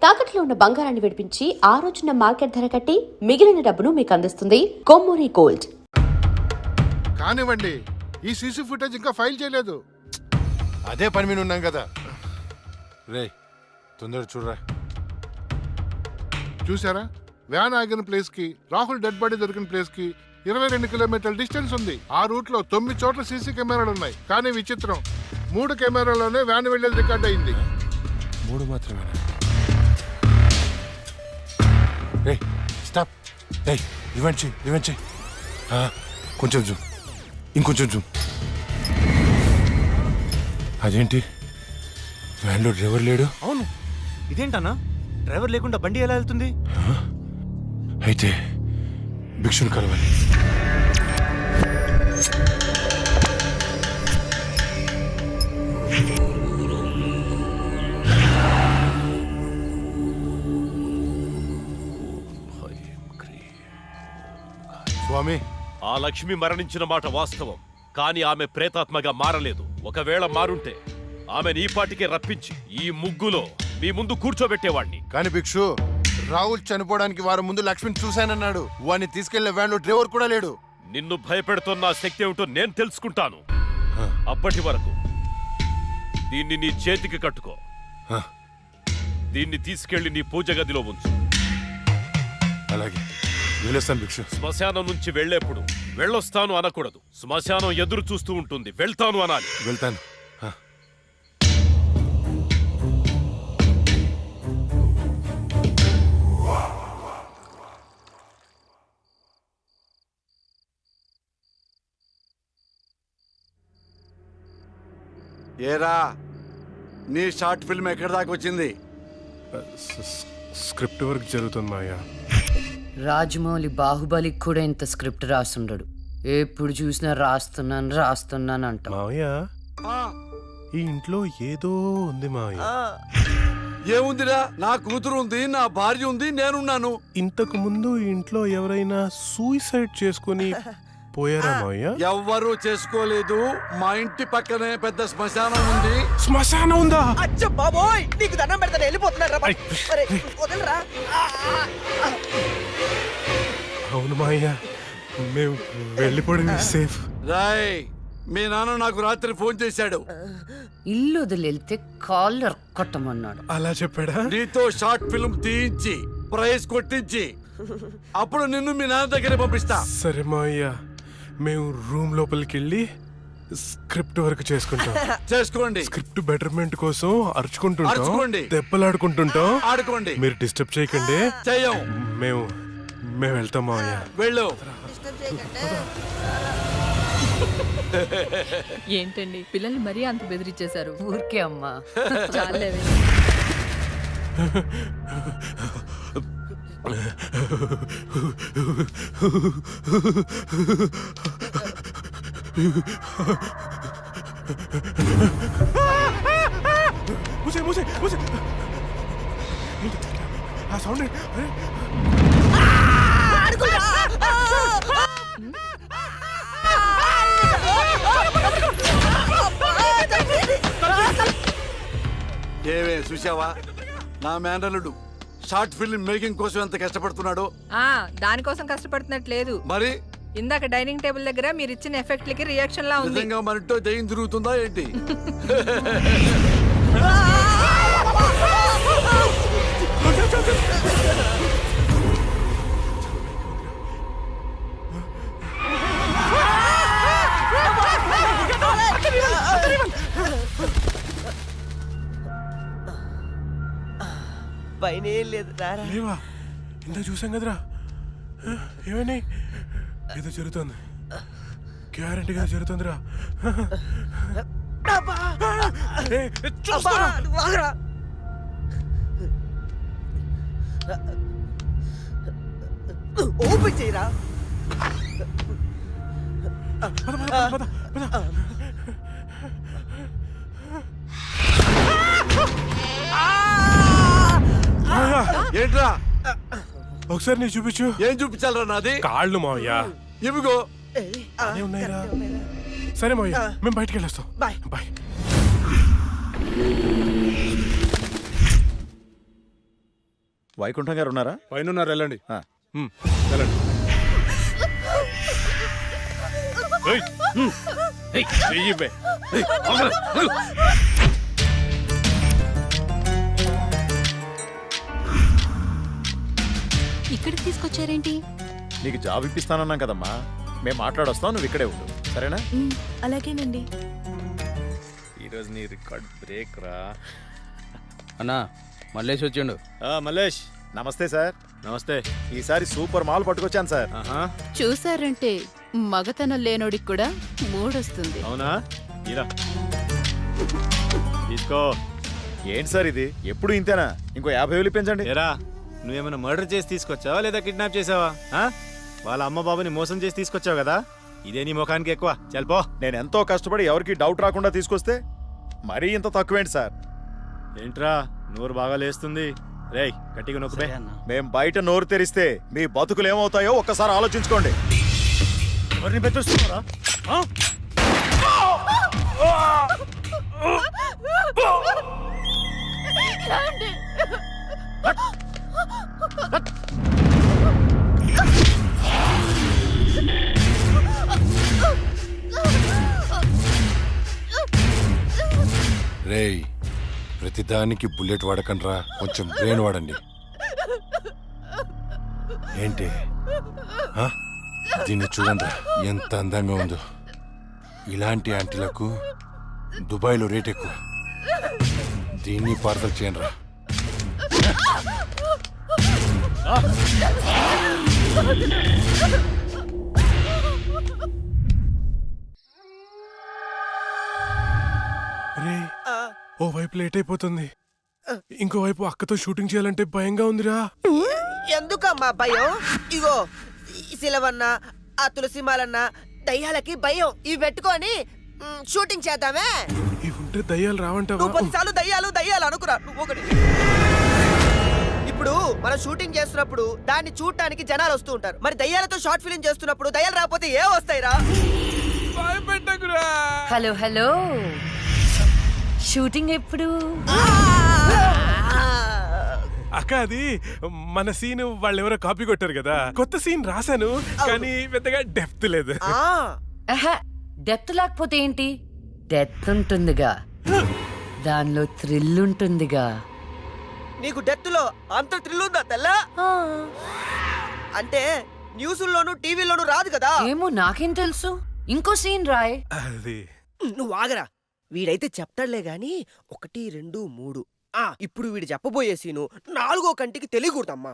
తాకట్లో ఉన్న బంగారాన్ని విడిపించి ఆ రోజున మార్కెట్ ధర కట్టి మిగిలిన డబ్బును మీకు అందిస్తుంది కొమ్మూరి గోల్డ్. కానివ్వండి, ఈ సీసీ ఫుటేజ్ ఇంకా ఫైల్ చేయలేదు. అదే పని మీద ఉన్నాం కదా. రే తొందర చూడరా. చూసారా, వ్యాన్ ఆగిన ప్లేస్ కి రాహుల్ డెడ్ బాడీ దొరికిన ప్లేస్ కి 22 కిలోమీటర్ల డిస్టెన్స్ ఉంది. ఆ రూట్ లో 9 చోట్ల సీసీ కెమెరాలు ఉన్నాయి. కానీ విచిత్రం, 3 కెమెరాలోనే వ్యాన్ వెళ్ళేది రికార్డ్ అయింది. 3 మాత్రమే. రే స్టాప్. రే రివెంజ్ కొంచెం జూమ్, ఇంకొంచెం జూమ్. అదేంటి వ్యాన్లో డ్రైవర్ లేడు? అవును, ఇదేంటన్నా డ్రైవర్ లేకుండా బండి ఎలా వెళ్తుంది? అయితే భిక్షుని కలవాలి. స్వామి, ఆ లక్ష్మి మరణించిన మాట వాస్తవం, కానీ ఆమె ప్రేతాత్మగా మారలేదు. ఒకవేళ మారుంటే ఆమెను ఈ పాటికే రప్పించి ఈ ముగ్గులో మీ ముందు కూర్చోబెట్టేవాణ్ణి. కానీ భిక్షు, రాహుల్ చనిపోవడానికి వారం ముందు లక్ష్మిని చూశానన్నాడు. వాడిని తీసుకెళ్లే వ్యాన్లో డ్రైవర్ కూడా లేడు. నిన్ను భయపెడుతున్న శక్తి ఏమిటో నేను తెలుసుకుంటాను. అప్పటి వరకు దీన్ని నీ చేతికి కట్టుకో. దీన్ని తీసుకెళ్లి నీ పూజ గదిలో ఉంచు. అలాగే వెళ్ళొస్తాను భిక్షు. శ్మశానం నుంచి వెళ్లేప్పుడు వెళ్ళొస్తాను అనకూడదు. శ్మశానం ఎదురు చూస్తూ ఉంటుంది, వెళ్తాను అనాలి. వెళ్తాను. ఏరా, నీ షార్ట్ ఫిల్మ్ ఎక్కడి దాకా వచ్చింది? స్క్రిప్ట్ వర్క్ జరుగుతుంది మాయా. రాజమౌళి బాహుబలికి కూడా ఇంత స్క్రిప్ట్ రాస్తుండడు. ఎప్పుడు చూసినా రాస్తున్నాను అంట. మావయ్య, ఈ ఇంట్లో ఏదో ఉంది మావయ్య. ఏముందిరా, నా కూతురు ఉంది, నా భార్య ఉంది, నేనున్నాను. ఇంతకు ముందు ఈ ఇంట్లో ఎవరైనా సూసైడ్ చేసుకుని పోయారా మావయ్య? ఎవ్వరూ చేసుకోలేదు. మా ఇంటి పక్కనే పెద్ద శ్మశానం ఉంది. శ్మశానం ఉందా? అచ్చ బాబోయ్, నీకు దండం పెడతాను, వెళ్ళిపోతున్నారా? అవును మావయ్య, మేము వెళ్ళిపోవడం సేఫ్. రాయ్, మీ నాన్న నాకు రాత్రి ఫోన్ చేశాడు. ఇల్లు వదిలేళ్తే కాళ్ళు కొట్టమన్నాడు. అలా చెప్పాడా? నీతో షార్ట్ ఫిల్మ్ తీయించి ప్రైజ్ కొట్టించి అప్పుడు నిన్ను మీ నాన్న దగ్గర పంపిస్తా. సరే మావయ్య, మేము రూమ్ లోపలికి వెళ్ళి స్క్రిప్ట్ వర్క్ చేసుకుంటాం. చేసుకోండి. స్క్రిప్ట్ బెటర్మెంట్ కోసం అరుచుకుంటుంటాం, అరుచుకోండి, దెబ్బలాడుకుంటుంటాం. ఆడుకోండి. మీరు డిస్టర్బ్ చేయకండి. చెయ్యం. మేము వెళ్తాం మావయ్య. వెళ్ళు. ఏంటండి పిల్లల్ని మరీ అంత బెదిరించేశారు? ఊరికే అమ్మా, చాలేవే. ఆ సౌండ్ ఏవే చూసావా, నా మేనల్లుడు షార్ట్ ఫిల్మ్ మేకింగ్ కోసం ఎంత కష్టపడుతున్నాడో. దానికోసం కష్టపడుతున్నట్లేదు. మరి ఇందాక డైనింగ్ టేబుల్ దగ్గర మీరు ఇచ్చిన ఎఫెక్ట్లకి రియాక్షన్ లా ఉంది. నిజంగా మనతో దయ్యం తిరుగుతుందా ఏంటి? పైన ఏం లేదు, లేవా? ఇంత చూసాం కదరా. ఏమని ఏదో జరుగుతుంది, గ్యారంటీగా జరుగుతుందిరా. ఓపెన్ చేయరా. ఏంట్రా? ఒకసారి నీ చూపించు. ఏం చూపించాలరా? నాది కాళ్ళు మావయ్య. ఇవిగో ఉన్నాయిరా. సరే మావయ్య, మేము బయటికి వెళ్ళొస్తాం. Bye bye. వైకుంఠం గారు ఉన్నారా? పైన ఉన్నారు, వెళ్ళండి. ఆ. వెళ్ళండి. ఇక్కడికి తీసుకొచ్చారేంటి? నీకు జాబ్ ఇప్పిస్తానన్నాం కదమ్మా, మేము మాట్లాడొస్తాం, నువ్వు ఇక్కడే ఉండు, సరేనా? అలాగేనండి. ఈరోజు నీ రికార్డ్ బ్రేక్ రా. అన్నా మల్లేష్ వచ్చిండు. మల్లేష్ నమస్తే సార్. నమస్తే. ఈసారి సూపర్ మాల్ పట్టుకొచ్చాను సార్. చూసారంటే మగతనం లేనోడికి కూడా మూడొస్తుంది. అవునా? ఇలా తీసుకో. ఏంటి సార్ ఇది, ఎప్పుడు ఇంతేనా? ఇంకో 50,000 పెంచండి. ఏరా, నువ్వేమైనా మర్డర్ చేసి తీసుకొచ్చావా లేదా కిడ్నాప్ చేసావా? వాళ్ళ అమ్మ బాబుని మోసం చేసి తీసుకొచ్చావు కదా, ఇదే నీ ముఖానికి ఎక్కువ. చల్పో. నేను ఎంతో కష్టపడి ఎవరికి డౌట్ రాకుండా తీసుకొస్తే మరీ ఇంత తక్కువేంటి సార్? ఏంట్రా నోరు బాగా లేస్తుంది? రేయ్ గట్టిగా నొక్కుపే. మేం బయట నోరు తెరిస్తే మీ బతుకులు ఏమవుతాయో ఒక్కసారి ఆలోచించుకోండి. ఎవరిని బెదిరిస్తున్నారా? రేయ్, ప్రతిదానికి బుల్లెట్ వాడకండ్రా, కొంచెం బ్రెయిన్ వాడండి. ఏంటి దీన్ని చూడండి, ఎంత అందంగా ఉందో. ఇలాంటి ఆంటీలకు దుబాయ్లో రేట్ ఎక్కువ. దీన్ని పార్సల్ చేయండిరా. రే, ఓ వైపు లేట్ అయిపోతుంది, ఇంకో వైపు అక్కతో షూటింగ్ చేయాలంటే భయంగా ఉందిరా. ఎందుకమ్మా భయం? ఇగో ఈ సిలవన్న, ఆ తులసిమాలన్న దయ్యాలకి భయం. ఇవి పెట్టుకొని షూటింగ్ చేద్దామే. ఇవి ఉంటే దయ్యాలు రావంటావా? నువ్వు 10 సార్లు దయ్యాలు దయ్యాలు అనుకురా, నువ్వు ఒకటి. ఇప్పుడు మనం షూటింగ్ చేస్తున్నప్పుడు దాన్ని చూడటానికి జనాలు వస్తూ ఉంటారు. మరి దయ్యాలతో షార్ట్ ఫిల్మ్ చేస్తున్నప్పుడు దయ్యాలు రాకపోతే ఏ వస్తాయిరా? హలో హలో, షూటింగ్ ఎప్పుడు? అక్క, అది మన సీన్ వాళ్ళు ఎవరో కాపీ కొట్టారు కదా, కొత్త సీన్ రాశాను కానీ పెద్దగా డెప్త్ లేదు. డెప్త్ లేకపోతే ఏంటి? డెత్ ఉంటుందిగా, దానిలో థ్రిల్ ఉంటుందిగా. నీకు డెత్ లో అంత థ్రిల్ ఉందా తెల్ల? అంటే న్యూస్లోను టీవీలోను రాదు కదా. ఏమో, నాకేం తెలుసు. ఇంకో సీన్ రాయ్. అది నువ్వు ఆగరా, వీడైతే చెప్తాడులే గాని 1, 2, 3. ఇప్పుడు వీడు చెప్పబోయే సీను 4వ కంటికి తెలియకూడదమ్మా.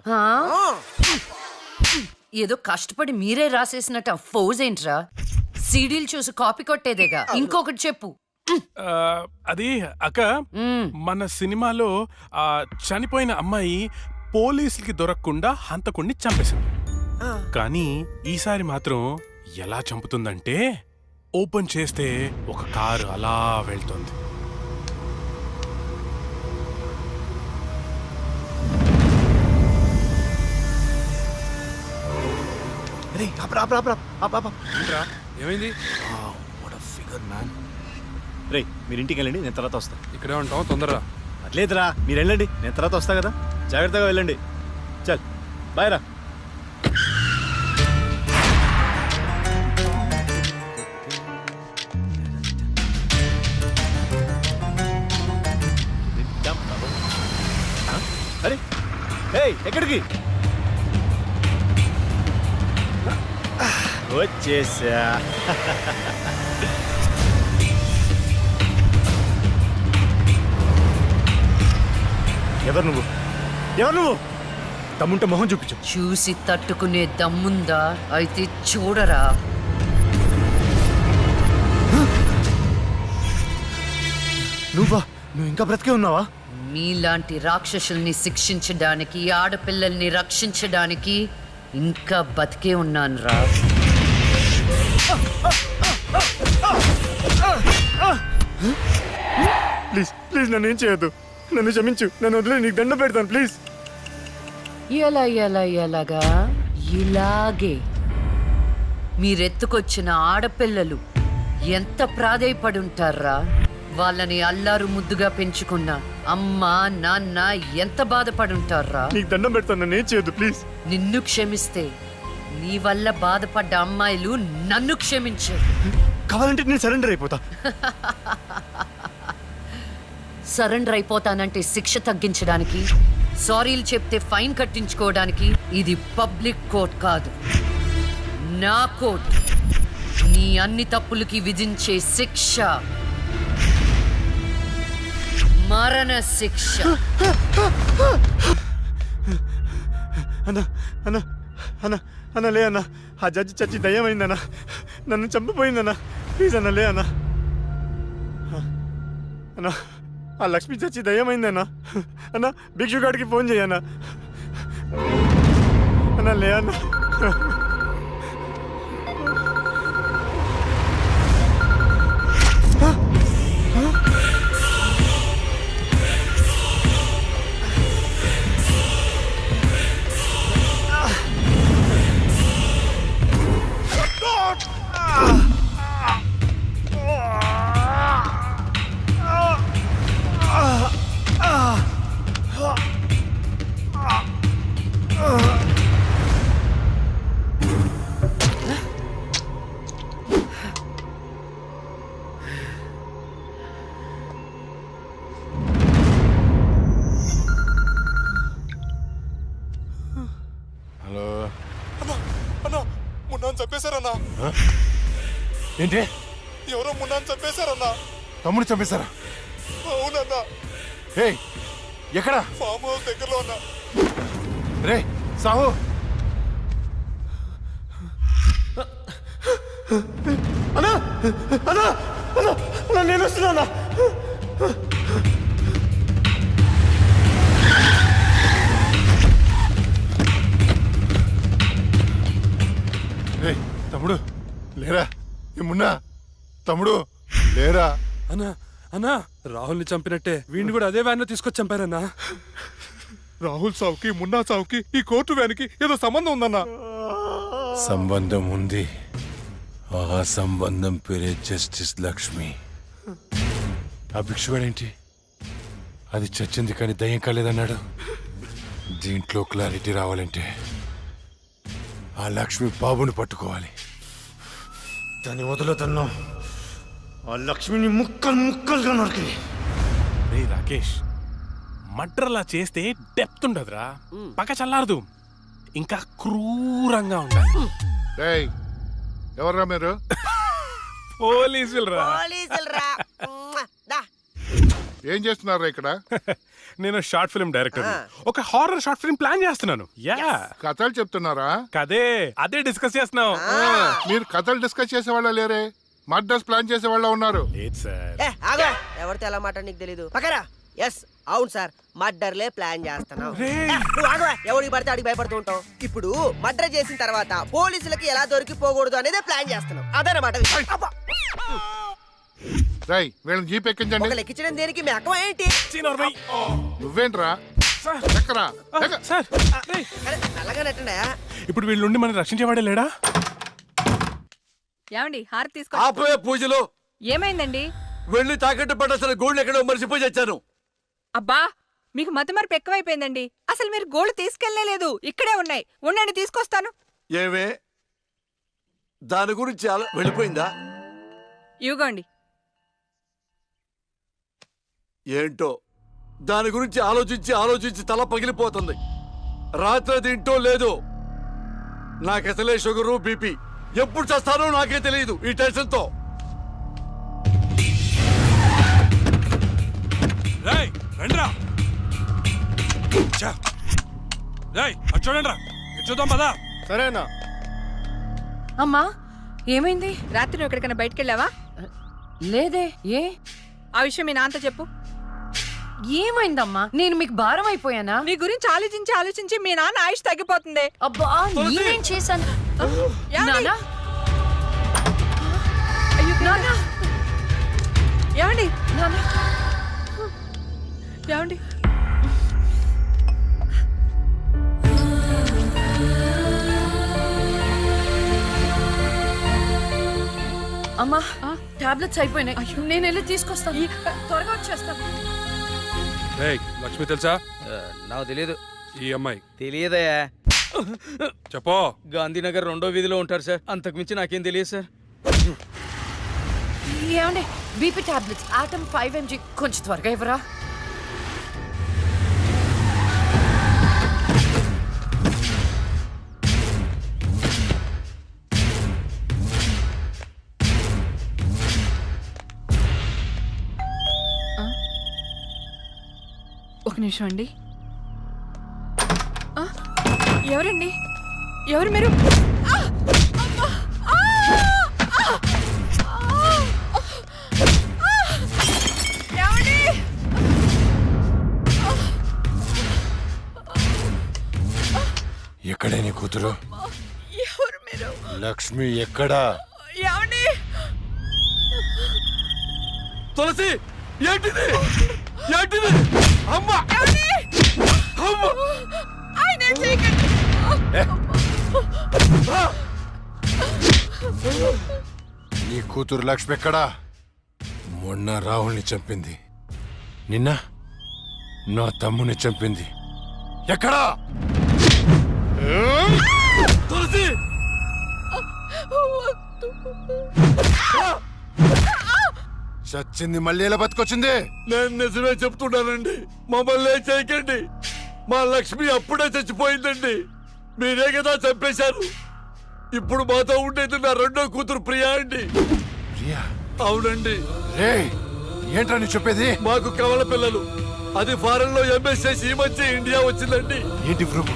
ఏదో కష్టపడి మీరే రాసేసినట్టు ఫోజ్ ఏంట్రా? సీడీలు చూసి కాపీ కొట్టేదేగా. ఇంకొకటి చెప్పు. అది అక్క, మన సినిమాలో ఆ చనిపోయిన అమ్మాయి పోలీసులకి దొరకకుండా హంతకుణ్ణి చంపేసింది. కానీ ఈసారి మాత్రం ఎలా చంపుతుందంటే, ఓపెన్ చేస్తే ఒక కారు అలా వెళ్తుంది. ఏమైంది? రే, మీరు ఇంటికి వెళ్ళండి, నేను తర్వాత వస్తా. ఇక్కడే ఉంటాం, తొందరరా. అట్లేదురా, మీరు వెళ్ళండి, నేను తర్వాత వస్తా కదా. జాగ్రత్తగా వెళ్ళండి. చల్ బాయ్ రా. అరే, ఎక్కడికి వచ్చేసా? ఎవరు నువ్వు? ఎవరు నువ్వు? దమ్ముంటే మొహం చూపించు. చూసి తట్టుకునే దమ్ముందా? అయితే చూడరా. నువ్వు ఇంకా బ్రతికే ఉన్నావా? మీలాంటి రాక్షసుల్ని శిక్షించడానికి, ఆడపిల్లల్ని రక్షించడానికి ఇంకా బతికే ఉన్నాను రా. ప్లీజ్ ప్లీజ్ నన్ను ఏం చేయొద్దు, నన్ను క్షమించు, నన్ను వదిలే, నీకు దండం పెడతాను ప్లీజ్. ఎలాగా? ఇలాగే మీరెత్తుకొచ్చిన ఆడపిల్లలు ఎంత ప్రాధేయపడుంటారా? వాళ్ళని అల్లారు ముద్దుగా పెంచుకున్న అమ్మ నాన్న ఎంత బాధపడుంటారా. నీకు దండం పెడతాను, నన్ను ఏం చేయొద్దు ప్లీజ్. నిన్ను క్షమిస్తే నీ వల్ల బాధపడ్డ అమ్మాయిలు నన్ను క్షమించారు. కావాలంటే నేను సరెండర్ అయిపోతా. సరెండర్ అయిపోతానంటే శిక్ష తగ్గించడానికి, సారీలు చెప్తే ఫైన్ కట్టించుకోవడానికి ఇది పబ్లిక్ కోర్ట్ కాదు, నా కోర్ట్. నీ అన్ని తప్పులకి విధించే శిక్ష మరణ శిక్ష. అన్నా అన్నా అన్నా అన్న లే అన్న, ఆ జడ్జి చచ్చి దయ్యమైందన్నా, నన్ను చంపిపోయిందన్నా. ప్లీజ్ అన్న లే అన్న. అన్నా ఆ లక్ష్మి చచ్చి దయ్యమైందన్నా. అన్న భిక్షుగాడికి ఫోన్ చేయన్నా. అన్న లే అన్న. హలో, అన్నా మున్నాను చంపేశారన్నా. ఏంటి? ఎవరో మున్నాను చంపేశారన్నా. తమ్ముడు చంపేశారా? అవునన్నా, ఏయ్ ఎక్కడ? ఫామ్ హౌస్ దగ్గరలో అన్నా. రే సాహు, అన్నా అన్నా అన్నా అన్నా నేను వస్తున్నా. రే తమ్ముడు లేరా? ఏమున్నా తమ్ముడు లేరా? అన్నా అన్నా, రాహుల్ని చంపినట్టే వీడిని కూడా అదే వ్యాన్ లో తీసుకొచ్చి చంపారన్నా. రాహుల్ సావుకి మున్నా సావుకి ఈ కోర్టు వ్యాన్కి ఏదో సంబంధం ఉందన్నా. సంబంధం ఉంది. ఆ సంబంధం పేరే జస్టిస్ లక్ష్మి. ఆ భిక్షుగాడేంటి అది చచ్చింది కానీ దయ్యం కాలేదన్నాడు. దీంట్లో క్లారిటీ రావాలంటే ఆ లక్ష్మి బాబుని పట్టుకోవాలి. దాన్ని వదులుతున్నా. ఆ లక్ష్మిని ముక్కలు ముక్కలుగా నరికి. రే రాకేష్, మర్డర్లా చేస్తే డెప్త్ ఉండదురా, పక్క చల్లారదు, ఇంకా క్రూరంగా ఉండాలి. రేయ్ ఎవర్రా మీరు? పోలీసులు రా. ఏం చేస్తున్నారా ఇక్కడ? నేను షార్ట్ ఫిల్మ్ డైరెక్టర్, ఒక హారర్ షార్ట్ ఫిల్మ్ ప్లాన్ చేస్తున్నాను. యా, కథలు చెప్తున్నారా? కదే అదే డిస్కస్ చేస్తున్నాం. మీరు కథలు డిస్కస్ చేసే వాళ్ళ లేరే, మర్డర్స్ ప్లాన్ చేసే వాళ్ళ ఉన్నారు. లేదు సార్. ఎవరితో ఎలా మాట నీకు తెలీదు. పక్కరా. ఎస్ అవును సార్, మర్డర్లే ప్లాన్ చేస్తున్నాం. రే. నువ్వు ఆగవా? ఎవరికి పడితే అడిగి భయపడుతూ ఉంటావు. ఇప్పుడు మర్డర్ చేసిన తర్వాత పోలీసులకి ఎలా దొరికిపోకూడదు అనేదే ప్లాన్ చేస్తున్నాం. అదనమాట విషయం. అబ్బా. రై వీళ్ళని జీప్ ఎక్కించండి. ఒక లెక్కించడం దేనికి మీ అక్కం ఏంటి? నువ్వేంట్రా? సార్. ఎక్కరా? సార్, రే. అరే, నల్లగా నెట్టండా. ఇప్పుడు వీళ్ళ నుండి మనం రక్షించేవాడే లేడా? ఏమండి హారతి తీసుకో. ఆపే పూజలు. ఏమైందండి? వెళ్ళి తాకట్టు పడ్డాల్సిన గోల్డ్ ఎక్కడో మర్చిపోయి వచ్చాను. అబ్బా మీకు మతిమరుపు ఎక్కువైపోయిందండి. అసలు మీరు గోల్డ్ తీసుకెళ్లేదు, ఇక్కడే ఉన్నాయి. ఉండండి తీసుకొస్తాను. ఏవే దాని గురించి వెళ్ళిపోయిందా? ఇవ్వండి. ఏంటో దాని గురించి ఆలోచించి ఆలోచించి తల పగిలిపోతుంది. రాత్రి తింటో లేదు. నాకసలే షుగరు బీపీ. ఎప్పుడు చేస్తానో నాకే తెలియదు ఈ టెన్షన్తో. రండిరా. చూడండి రా, చూద్దాం పదా. సరేనా? అమ్మా ఏమైంది? రాత్రి నువ్వు ఎక్కడికైనా బయటికి వెళ్ళావా? లేదే. ఏ? ఆ విషయం మీ నాన్నతో చెప్పు. ఏమైందమ్మా? నేను మీకు భారం అయిపోయానా? మీ గురించి ఆలోచించి ఆలోచించి మీ నాన్న ఆయుష్ తగ్గిపోతుంది. అబ్బా నేనేం చేశాను? నాన్నా? అయ్యో నాన్నా? ఏమండి నాన్నా? ఏమండి? అమ్మా టాబ్లెట్స్ అయిపోయినాయి. నేను వెళ్ళి తీసుకొస్తాను. త్వరగా వచ్చేస్తాను. రేయ్, లక్ష్మి తెలుసా? నాకు తెలియదు. ఈ అమ్మాయి తెలియదయ్యా. చెప్పో. గాంధీనగర్ 2వ వీధిలో ఉంటారు సార్. అంతకుమించి నాకేం తెలియదు సార్. ఏమండి, బీపీ టాబ్లెట్స్ ఆటమ్ 5 mg కొంచెం త్వరగా ఇవ్వరా? ఒక నిమిషం అండి. ఎవరండి? ఎవరు మీరు? ఏమండి? ఎక్కడే నీ కూతురు? ఎవరు మీరు? లక్ష్మి ఎక్కడా? ఏమండి? తులసి, ఏంటిది? ఏంటిది? అమ్మా! ఏమండి? అమ్మా! ఆయన ఏం చేయకండి. నీ కూతురు లక్ష్మి ఎక్కడా? మొన్న రాహుల్ని చంపింది, నిన్న నా తమ్ముని చంపింది. ఎక్కడా? తులసి! చచ్చింది మళ్ళీ ఎలా బతికొచ్చింది? నేను నిజమే చెప్తున్నానండి. మమ్మల్ని ఏం చేయకండి. మా లక్ష్మి అప్పుడే చచ్చిపోయిందండి. మీరే కదా చంపేశారు. ఇప్పుడు మాతో ఉండేది నా 2వ కూతురు ప్రియా అండి. ప్రియా? అవునండి. రేయ్, ఏంట్రా నీ చెప్పేది? మాకు కవల పిల్లలు. అది ఫారెన్ లో ఎంఎస్ చేసి ఈ మధ్య ఇండియా వచ్చిందండి. ఏంటి ప్రూఫ్?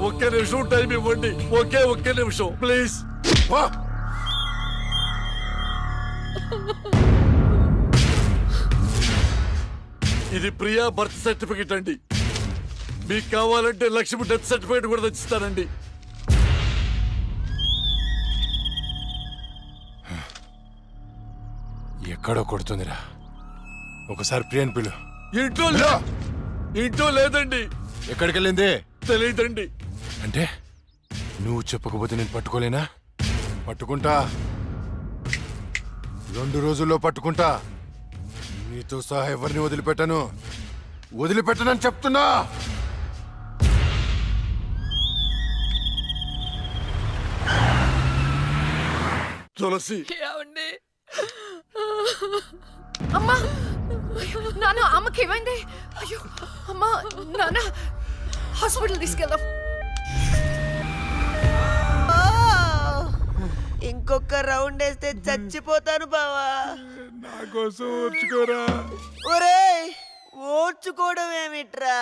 ఒక్క నిమిషం టైం ఇవ్వండి. ఒక్క నిమిషం ప్లీజ్. ఇది ప్రియా బర్త్ సర్టిఫికెట్ అండి. మీకు కావాలంటే లక్ష్మి డెత్ సర్టిఫికెట్ కూడా తెచ్చిస్తానండి. ఎక్కడో కొడుతుందిరా. ఒకసారి ప్రియని పిలు. ఇంట్లో లేదండి. ఎక్కడికి వెళ్ళింది? తెలియదండి. అంటే నువ్వు చెప్పకపోతే నేను పట్టుకోలేనా? పట్టుకుంటా, 2 రోజుల్లో పట్టుకుంటా. నీతో సహా ఎవరిని వదిలిపెట్టనని చెప్తున్నా. తులసి, ఏమండి? అమ్మా, నాన్న, అమ్మకి ఏమైంది? అయ్యో, అమ్మా, నాన్న, హాస్పిటల్ తీసుకెళ్దాం. ఇంకొక రౌండ్ వేస్తే చచ్చిపోతాను బావా. నా కోసం ఓర్చుకోరా. ఒరేయ్, ఓర్చుకోవడం ఏమిట్రా?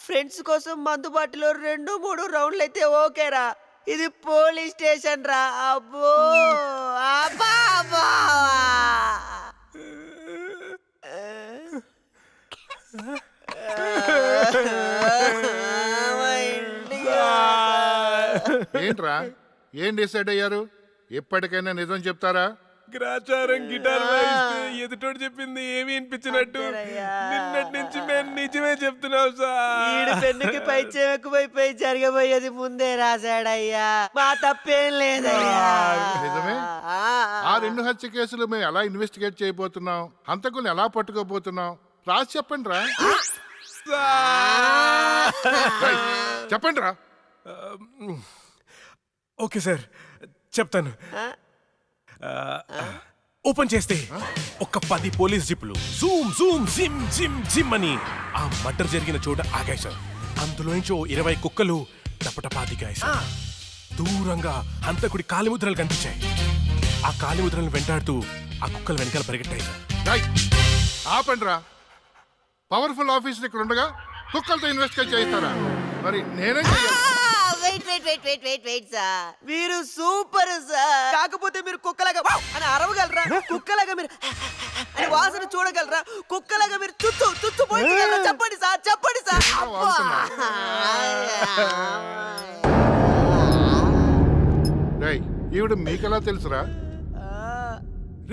ఫ్రెండ్స్ కోసం మందుబాటులో 2-3 రౌండ్లు అయితే ఓకేరా. ఇది పోలీస్ స్టేషన్ రా. అబ్బో, అబ్బా, అబ్బా. ఏంట్రా, ఏం డిసైడ్ అయ్యారు? ఎప్పటికైనా నిజం చెప్తారా? గ్రాచారం గిటార్ వాయిస్తే ఎదుటోడు చెప్పింది ఏమీ వినిపించినట్టు నిన్నటి నుంచి మేము నిజమే చెప్తున్నాం సార్. పెన్నుకి పైచం ఎక్కువైపోయి జరగబోయేది ముందే రాశాడయ్యా. మా తప్పేం లేదయ్యా. నిజమే. ఆ 2 హత్య కేసులు మేము ఎలా ఇన్వెస్టిగేట్ చేయబోతున్నాం, హంతకుల్ని ఎలా పట్టుకోబోతున్నాం రాసి చెప్పండి రా. చెప్పండి రా. ఓకే సార్, చెప్తాను. ఓపెన్ చేస్తే ఒక 10 పోలీస్ జీపులు జూమ్ జూమ్ జిమ్ జిమ్ జిమ్ అని ఆ మర్డర్ జరిగిన చోట ఆగాయి సార్. అందులో నుంచి 20 కుక్కలు టపటపా దిగాయి సార్. దూరంగా హంతకుడి కాలిముద్రలు కనిపించాయి. ఆ కాలిముద్రలను వెంటాడుతూ ఆ కుక్కలు వెనకాల పరిగెట్టాయి సార్. ఆపండి రా. పవర్ఫుల్ ఆఫీసర్ ఇక్కడ ఉండగా కుక్కలతో ఇన్వెస్టిగేట్ చేయిస్తారా? మరి నేనే చెయ్యాలి. వెయిట్ సార్, మీరు సూపర్ సార్. కాకపోతే మీరు కుక్కలాగా అని అరవగలరా? కుక్కలాగా మీరు అని వాసన చూడగలరా? కుక్కలాగా మీరు చుచ్చు పోయించగలరా? చెప్పండి సార్, చెప్పండి సార్. ఈవిడ మీకెలా తెలుసురా?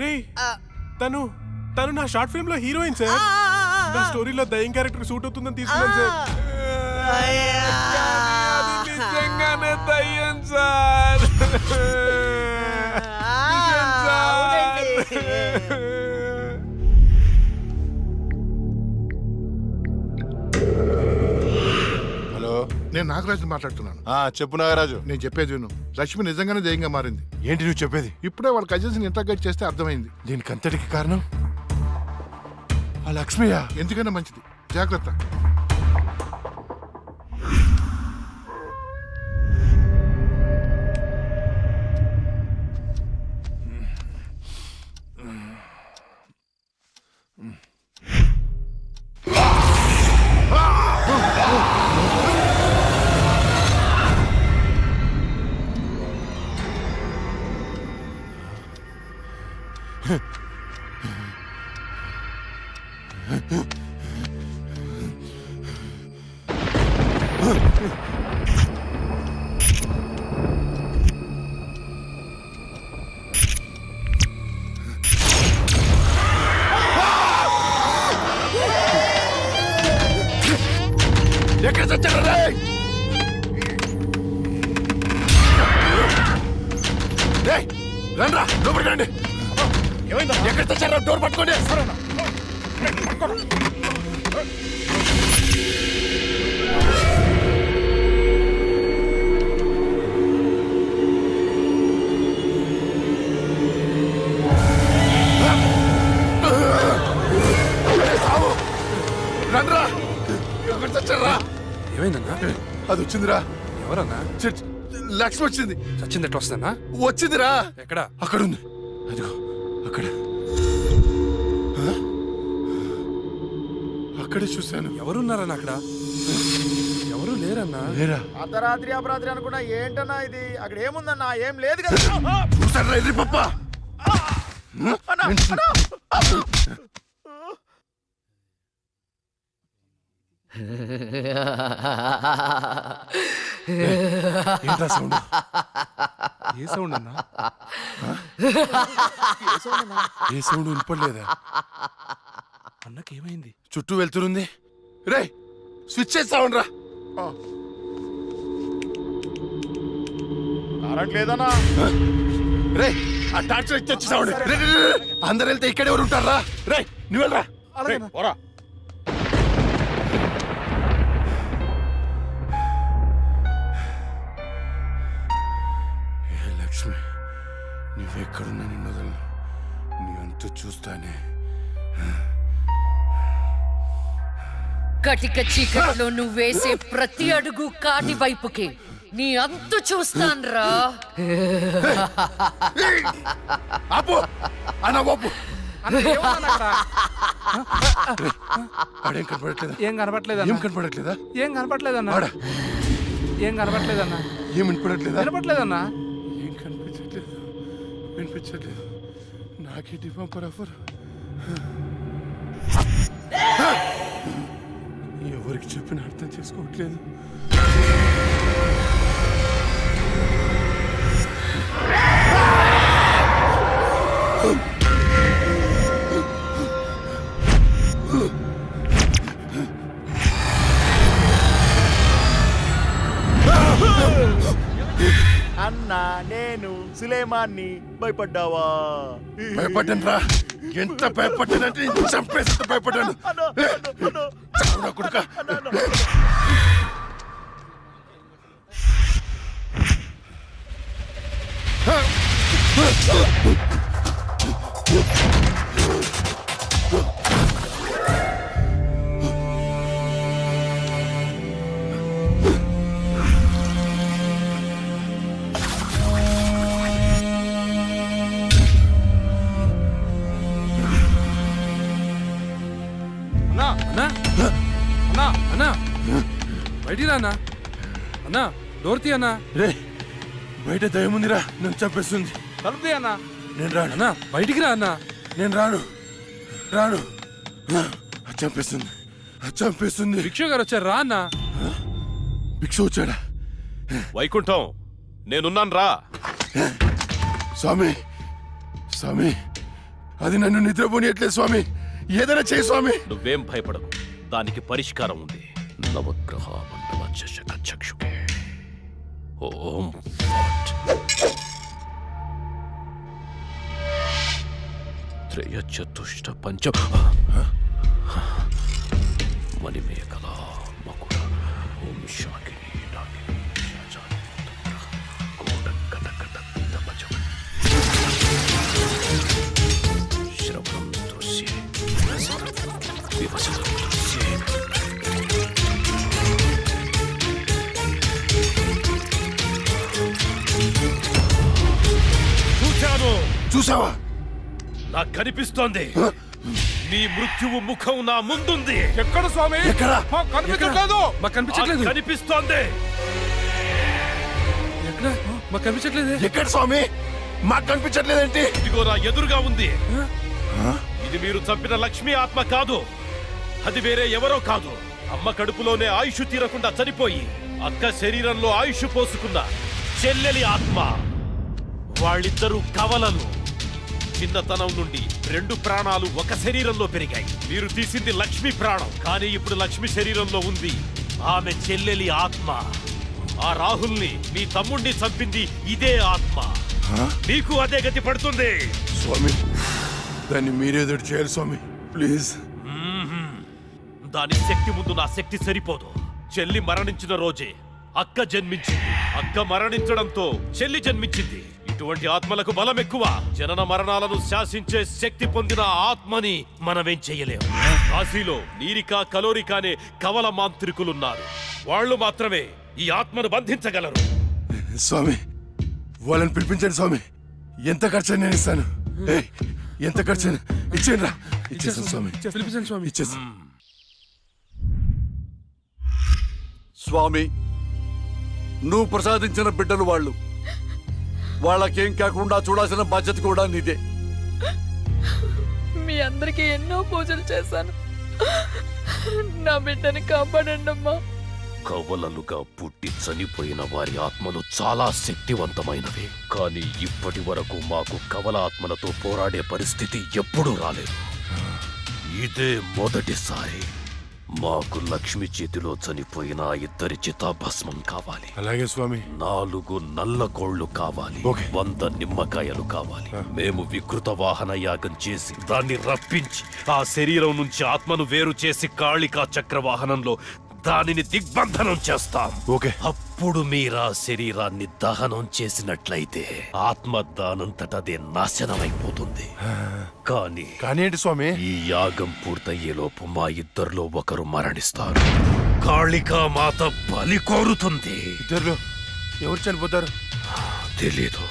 రే, తను నా షార్ట్ ఫిల్మ్ లో హీరోయిన్ సార్. నా స్టోరీలో దయ్యం క్యారెక్టర్ సూట్ అవుతుందని తీసుకున్నాను సార్. నిజంగానే దయ్యం సార్. నేను నాగరాజు మాట్లాడుతున్నాను. చెప్పు నాగరాజు. నేను చెప్పేది విను. లక్ష్మి నిజంగానే దెయ్యంగా మారింది. ఏంటి నువ్వు చెప్పేది? ఇప్పుడే వాళ్ళ కజిన్స్ ఇంటర్గేట్ చేస్తే అర్థమైంది. దీనికి అంతటికి కారణం ఆ లక్ష్మియా? ఎందుకైనా మంచిది, జాగ్రత్త. ఎక్కడ చచ్చారు రండ్రా, లోపలికి రండి. ఎక్కడ చచ్చారా? డోర్ పట్టుకోండి. రండ్రా, ఎక్కడ చచ్చారా? ఏమైందన్నా? అది వచ్చిందిరా. ఎవరన్నా? లక్ష్మి వచ్చింది. చచ్చింది ఎట్లా వస్తుందన్నా? వచ్చిందిరా. ఎక్కడ? అక్కడ ఉంది, అదిగో అక్కడ. అక్కడే చూశాను. ఎవరున్నారన్నా అక్కడ? ఎవరు లేరన్నా. లేరా? అర్ధరాత్రి అపరాత్రి అనుకున్నా. ఏంటన్నా ఇది? అక్కడ ఏముందన్నా? ఏం లేదు కదా. చూసారా ఎర్రి పప్ప? ఏంట్రా సౌండ్? ఏ సౌండ్ అన్నా? ఏ సౌండ్ వినపడలేదా? అన్నకి ఏమైంది? చుట్టూ వెళ్తురుంది. రే స్విచ్ చేస్తావుండ్రా. కరెంట్ లేదన్నా. రే ఆ టార్చ్ లైట్ తెచ్చి సౌండ్. అందరు వెళ్తే ఇక్కడ ఎవరు ఉంటారా? రే నువ్వు వెళ్ళరా. పోరా. లక్ష్మి, నువ్వెక్కడున్నా నిన్ను వదలను. నీ అంతు చూస్తానే. కటిక చీకట్లో నువ్వు వేసే ప్రతి అడుగు కాటి వైపుకి నీ అంతు చూస్తాన్రా. ఆపు అన్న, ఆపు. ఆడేం కనపడట్లేదా? ఏం కనపట్లేదా? ఏం కనపడట్లేదా? ఏం కనపట్లేదన్నా. ఆడ ఏం కనపట్లేదన్నా. ఏం వినపడట్లేదా? కనపట్లేదన్నా. ఏం కనిపించట్లేదు, వినిపించట్లేదు. నాకేంటి పంపర్ ఆఫర్? ఎవరికి చెప్పిన అర్థం చేసుకోవట్లేదు. అన్నా, నేను సులేమాన్ని. భయపడ్డావా? భయపడ్డాను రా. ఎంత భయపడ్డానంటే చంపేసి భయపడ్డాను. కొడుక బయటికి రా అన్నా. అన్నా డోర్ తీ అన్నా. రే బయట దయముందిరా, నన్ను చంపేస్తుంది. తలుపు తీ అన్నా. నేను రాను. అన్నా బయటికి రా అన్నా. నేను రాను. చంపేస్తుంది, చంపేస్తుంది. భిక్షు గారు వచ్చారు, రా అన్నా. భిక్ష వచ్చాడా? వైకుంఠం, నేనున్నాను రా. స్వామి, స్వామి, అది నన్ను నిద్రపోనియట్లేదు స్వామి. ఏదైనా చేయి స్వామి. నువ్వేం భయపడకు, దానికి పరిష్కారం ఉంది. నవగ్రహ మండల చషక చక్షుకే ఓం ఫట్ త్రయ చతుష్ట పంచ మణిమేకల మకుట ఓం శాకిని చూసావా? నాకు కనిపిస్తోంది. నీ మృత్యువు ముఖం నా ముందుంది. ఎక్కడ స్వామి? ఎక్కడ? కనిపించట్లేదు. మాకు కనిపించట్లేదు. కనిపిస్తోంది. ఎక్కడ? మాకు కనిపించట్లేదు. ఎక్కడ స్వామి? మాకు కనిపించట్లేదేంటి? ఇదిగో నా ఎదురుగా ఉంది. ఇది మీరు చంపిన లక్ష్మి ఆత్మ కాదు. అది వేరే ఎవరో కాదు. అమ్మ కడుపులోనే ఆయుష్ తీరకుండా చనిపోయి అక్క శరీరంలో ఆయుష్ పోసుకున్న చెల్లెలి ఆత్మ. వాళ్ళిద్దరూ కవలలు. చిన్నతనం నుండి 2 ప్రాణాలు ఒక శరీరంలో పెరిగాయి. మీరు తీసింది లక్ష్మి ప్రాణం, కానీ ఇప్పుడు లక్ష్మి శరీరంలో ఉంది ఆమె చెల్లెలి ఆత్మ. ఆ రాహుల్ని మీ తమ్ముణ్ణి చంపింది ఇదే ఆత్మ. మీకు అదే గతి పడుతుంది. స్వామి, దాన్ని మీరేదో చేయాలి స్వామి, ప్లీజ్. దాని శక్తి ముందు నా శక్తి సరిపోదు. చెల్లి మరణించిన రోజే అక్క జన్మించింది. అక్క మరణించడంతో చెల్లి జన్మించింది. ఇటువంటి ఆత్మలకు బలం ఎక్కువ. జనన మరణాలను శాసించే శక్తి పొందిన ఆత్మని మనమేం చెయ్యలేము. కాశీలో నీరికా కలోరికా అనే కవల మాంత్రికులున్నారు. వాళ్ళు మాత్రమే ఈ ఆత్మను బంధించగలరు. స్వామి, వాళ్ళని పిలిపించండి స్వామి. ఎంత ఖర్చు నేను ఇస్తాను. ఏయ్, ఎంత ఖర్చు ఇచ్చేయండి రా. ఇచ్చేసాను స్వామి. పిలిపించండి స్వామి. ఇచ్చేసాను. స్వామి, నువ్వు ప్రసాదించిన బిడ్డలు వాళ్ళు. వాళ్ళకేం కాకుండా చూడాల్సిన బాధ్యత కూడా నీదే. మీ అందరికీ ఎన్నో పూజలు చేశాను. నా బిడ్డని కాపాడండి అమ్మా. కవలలుగా పుట్టి చనిపోయిన వారి ఆత్మలు చాలా శక్తివంతమైనవి. కానీ ఇప్పటి వరకు మాకు కవల ఆత్మలతో పోరాడే పరిస్థితి ఎప్పుడూ రాలేదు. ఇదే మొదటిసారి. మాకు లక్ష్మి చేతిలో చనిపోయిన 2 చితాభస్మం కావాలి. అలాగే స్వామి. 4 నల్ల కోళ్లు కావాలి. 100 నిమ్మకాయలు కావాలి. మేము వికృత వాహన యాగం చేసి దాన్ని రప్పించి ఆ శరీరం నుంచి ఆత్మను వేరు చేసి కాళికా చక్రవాహనంలో దానిని దిగ్బంధనం చేస్తాం. ఓకే. అప్పుడు మీరా శరీరాన్ని దహనం చేసినట్లయితే ఆత్మ దానంతటదే నాశనమైపోతుంది. కానీ ఏంటి స్వామి? ఈ యాగం పూర్తయ్యేలోపు మా ఇద్దరిలో ఒకరు మరణిస్తారు. కాళికా మాత బలి కోరుతుంది. ఇద్దరులో ఎవరు చనిపోతారు? తెలీదు.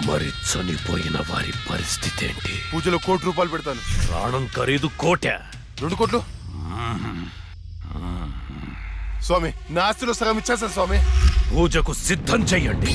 మరి చనిపోయిన వారి పరిస్థితి ఏంటి? పూజలో 1 కోటి రూపాయలు పెడతాను. ప్రాణం ఖరీదు 1 కోటి. 2 కోట్లు స్వామి. నా ఆస్తిలో సగం ఇచ్చేస్తాను స్వామి. పూజకు సిద్ధం చెయ్యండి.